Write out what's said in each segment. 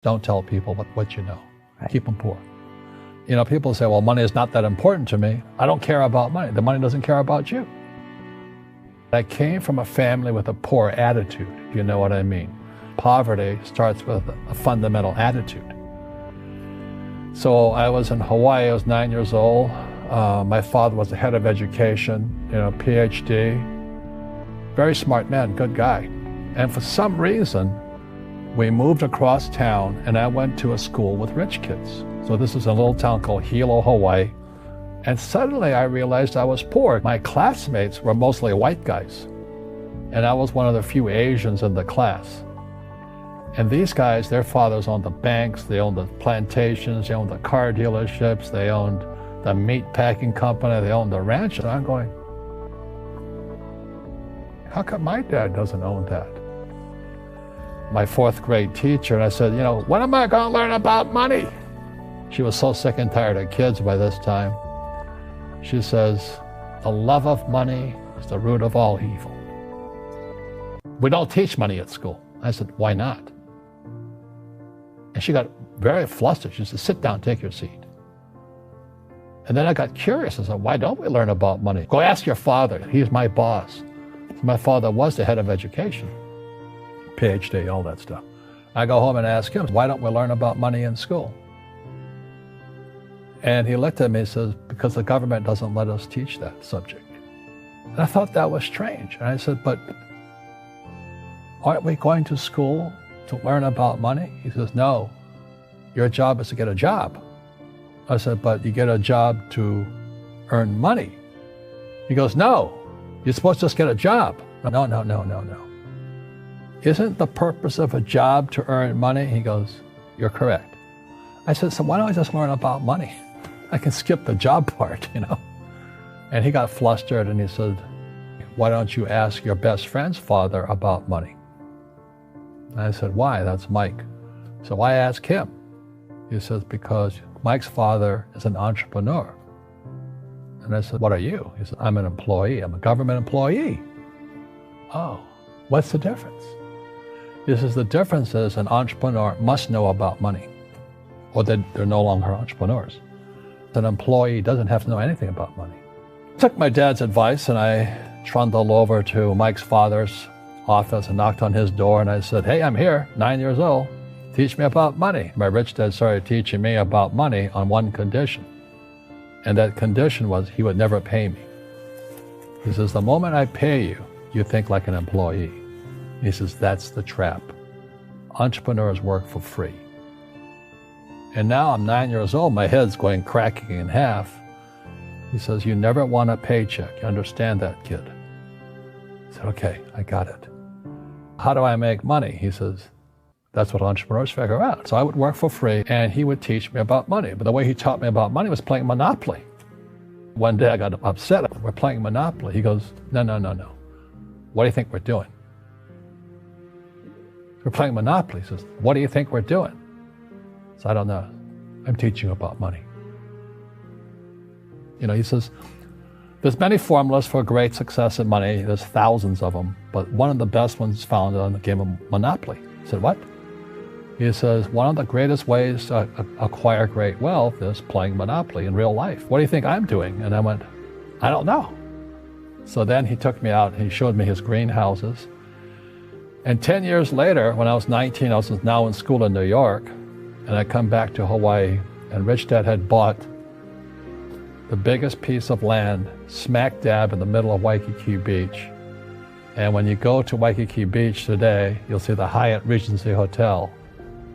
Don't tell people what you know. Right. Keep them poor. You know, people say, well, money is not that important to me. I don't care about money. The money doesn't care about you. I came from a family with a poor attitude, if you know what I mean. Poverty starts with a fundamental attitude. So I was in Hawaii, I was 9 years old. My father was the head of education, PhD. Very smart man, good guy. And for some reason, we moved across town and I went to a school with rich kids. So this is a little town called Hilo, Hawaii. And suddenly I realized I was poor. My classmates were mostly white guys. And I was one of the few Asians in the class. And these guys, their fathers owned the banks, they owned the plantations, they owned the car dealerships, they owned the meat packing company, they owned the ranch. And I'm going, how come my dad doesn't own that? My fourth grade teacher, and I said, when am I going to learn about money? She was so sick and tired of kids by this time. She says, the love of money is the root of all evil. We don't teach money at school. I said, why not? And she got very flustered. She said, sit down, take your seat. And then I got curious. I said, why don't we learn about money? Go ask your father. He's my boss. My father was the head of education, PhD, all that stuff. I go home and ask him, why don't we learn about money in school? And he looked at me and says, because the government doesn't let us teach that subject. And I thought that was strange. And I said, but aren't we going to school to learn about money? He says, no, your job is to get a job. I said, but you get a job to earn money. He goes, no, you're supposed to just get a job. No. Isn't the purpose of a job to earn money? He goes, you're correct. I said, so why don't I just learn about money? I can skip the job part, And he got flustered and he said, why don't you ask your best friend's father about money? And I said, why? That's Mike. So I asked him. He says, because Mike's father is an entrepreneur. And I said, what are you? He said, I'm an employee. I'm a government employee. Oh, what's the difference? He says, the difference is an entrepreneur must know about money, or they're no longer entrepreneurs. An employee doesn't have to know anything about money. I took my dad's advice and I trundled over to Mike's father's office and knocked on his door and I said, hey, I'm here, 9 years old. Teach me about money. My rich dad started teaching me about money on one condition. And that condition was he would never pay me. He says, the moment I pay you, you think like an employee. He says, that's the trap. Entrepreneurs work for free. And now I'm 9 years old, my head's going cracking in half. He says, you never want a paycheck. You understand that, kid? I said, okay, I got it. How do I make money? He says, that's what entrepreneurs figure out. So I would work for free and he would teach me about money. But the way he taught me about money was playing Monopoly. One day I got upset. We're playing Monopoly. He goes, no. What do you think we're doing? We're playing Monopoly. He says, what do you think we're doing? So I don't know. I'm teaching you about money. He says, there's many formulas for great success in money. There's thousands of them. But one of the best ones found on the game of Monopoly. I said, what? He says, one of the greatest ways to acquire great wealth is playing Monopoly in real life. What do you think I'm doing? And I went, I don't know. So then he took me out and he showed me his greenhouses. And 10 years later, when I was 19, I was now in school in New York, and I come back to Hawaii, and Rich Dad had bought the biggest piece of land smack dab in the middle of Waikiki Beach. And when you go to Waikiki Beach today, you'll see the Hyatt Regency Hotel.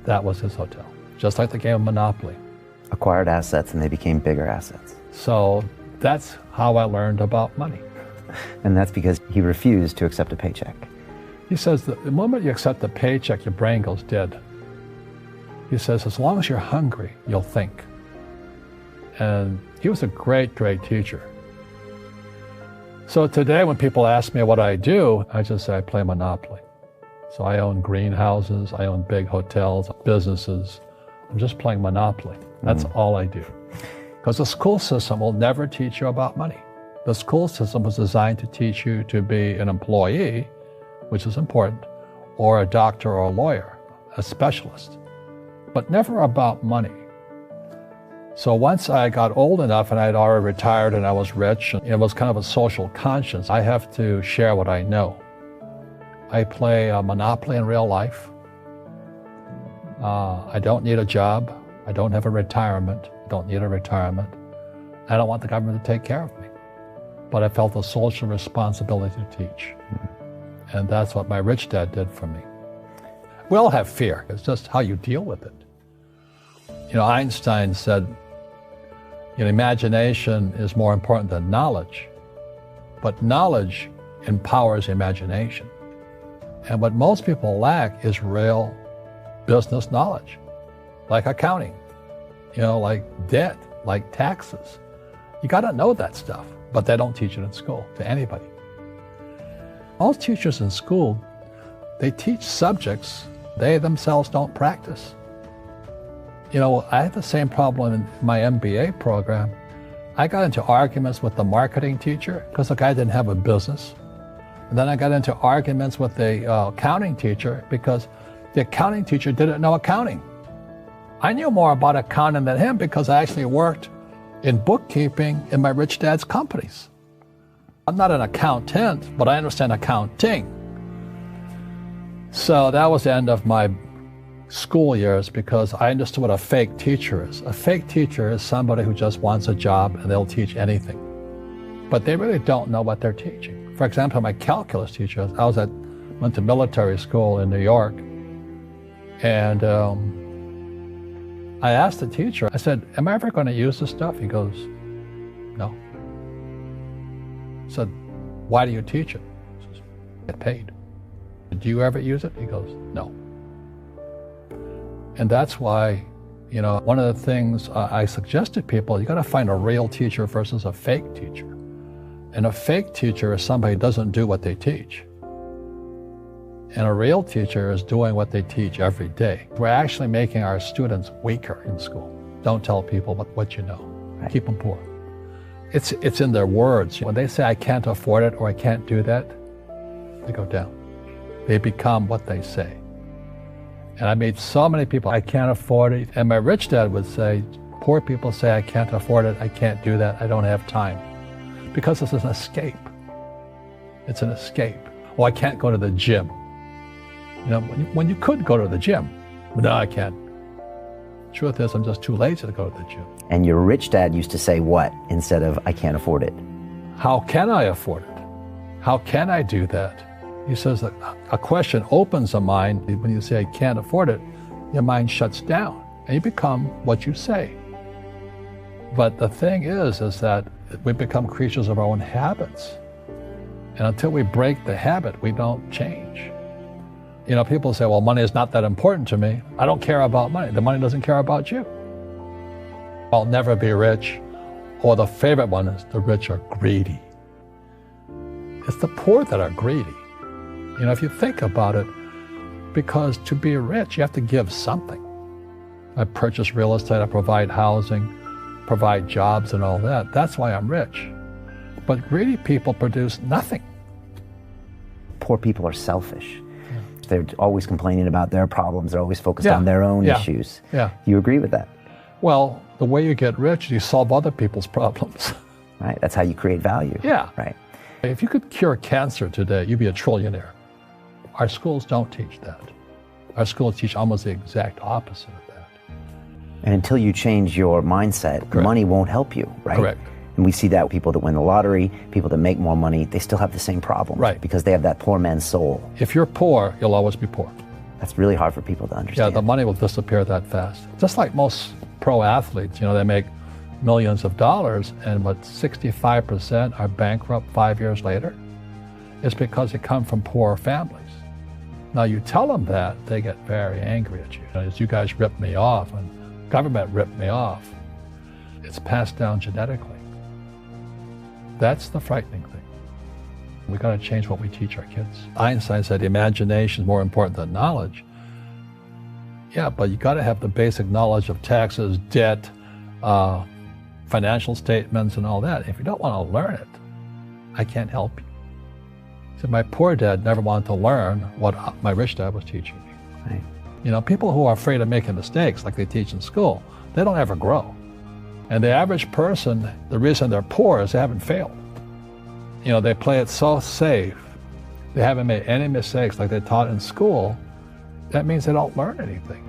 That was his hotel, just like the game of Monopoly. Acquired assets and they became bigger assets. So that's how I learned about money. And that's because he refused to accept a paycheck. He says that the moment you accept a paycheck, your brain goes dead. He says, as long as you're hungry, you'll think. And he was a great, great teacher. So today when people ask me what I do, I just say I play Monopoly. So I own greenhouses, I own big hotels, businesses. I'm just playing Monopoly. That's all I do. Because the school system will never teach you about money. The school system was designed to teach you to be an employee, which is important, or a doctor or a lawyer, a specialist. but never about money. So once I got old enough and I had already retired and I was rich, and it was kind of a social conscience, I have to share what I know. I play Monopoly in real life. I don't need a job. I don't have a retirement. I don't need a retirement. I don't want the government to take care of me. But I felt a social responsibility to teach. And that's what my rich dad did for me. We all have fear. It's just how you deal with it. You know, Einstein said, you know, imagination is more important than knowledge, but knowledge empowers imagination. And what most people lack is real business knowledge, like accounting, you know, like debt, like taxes. You got to know that stuff, but they don't teach it in school to anybody. Most teachers in school, they teach subjects they themselves don't practice. You know, I had the same problem in my MBA program. I got into arguments with the marketing teacher because the guy didn't have a business. And then I got into arguments with the accounting teacher because the accounting teacher didn't know accounting. I knew more about accounting than him because I actually worked in bookkeeping in my rich dad's companies. I'm not an accountant, but I understand accounting. So that was the end of my school years because I understood what a fake teacher is. A fake teacher is somebody who just wants a job and they'll teach anything. But they really don't know what they're teaching. For example, my calculus teacher, went to military school in New York, and I asked the teacher, I said, am I ever going to use this stuff? He goes, no. I said, why do you teach it? He says, get paid. Do you ever use it? He goes, no. And that's why, you know, one of the things I suggest to people, you got to find a real teacher versus a fake teacher. And a fake teacher is somebody who doesn't do what they teach. And a real teacher is doing what they teach every day. We're actually making our students weaker in school. Don't tell people what you know. Right. Keep them poor. It's in their words. When they say, I can't afford it or I can't do that, they go down. They become what they say. And I made so many people, I can't afford it. And my rich dad would say, poor people say, I can't afford it, I can't do that, I don't have time. Because it's an escape. It's an escape. Oh, I can't go to the gym. You know, when you could go to the gym. No, I can't. Truth is, I'm just too lazy to go to the gym. And your rich dad used to say what instead of, I can't afford it? How can I afford it? How can I do that? He says that a question opens a mind. When you say, I can't afford it, your mind shuts down and you become what you say. But the thing is that we become creatures of our own habits. And until we break the habit, we don't change. You know, people say, well, money is not that important to me. I don't care about money. The money doesn't care about you. I'll never be rich. Or the favorite one is the rich are greedy. It's the poor that are greedy. You know, if you think about it, because to be rich, you have to give something. I purchase real estate, I provide housing, provide jobs and all that. That's why I'm rich. But greedy people produce nothing. Poor people are selfish. Yeah. They're always complaining about their problems. They're always focused on their own issues. Yeah. You agree with that? Well, the way you get rich, you solve other people's problems. Right, that's how you create value. Yeah. Right. If you could cure cancer today, you'd be a trillionaire. Our schools don't teach that. Our schools teach almost the exact opposite of that. And until you change your mindset, Correct. Money won't help you, right? Correct. And we see that people that win the lottery, people that make more money, they still have the same problems. Right. Because they have that poor man's soul. If you're poor, you'll always be poor. That's really hard for people to understand. Yeah, the money will disappear that fast. Just like most pro athletes, you know, they make millions of dollars and 65% are bankrupt 5 years later. It's because they come from poor families. Now you tell them that, they get very angry at you. As you guys ripped me off and government ripped me off. It's passed down genetically. That's the frightening thing. We got to change what we teach our kids. Einstein said imagination is more important than knowledge. Yeah, but you got to have the basic knowledge of taxes, debt, financial statements and all that. If you don't want to learn it, I can't help you. So my poor dad never wanted to learn what my rich dad was teaching me. Right. You know, people who are afraid of making mistakes, like they teach in school, they don't ever grow. And the average person, the reason they're poor is they haven't failed. You know, they play it so safe. They haven't made any mistakes like they're taught in school. That means they don't learn anything.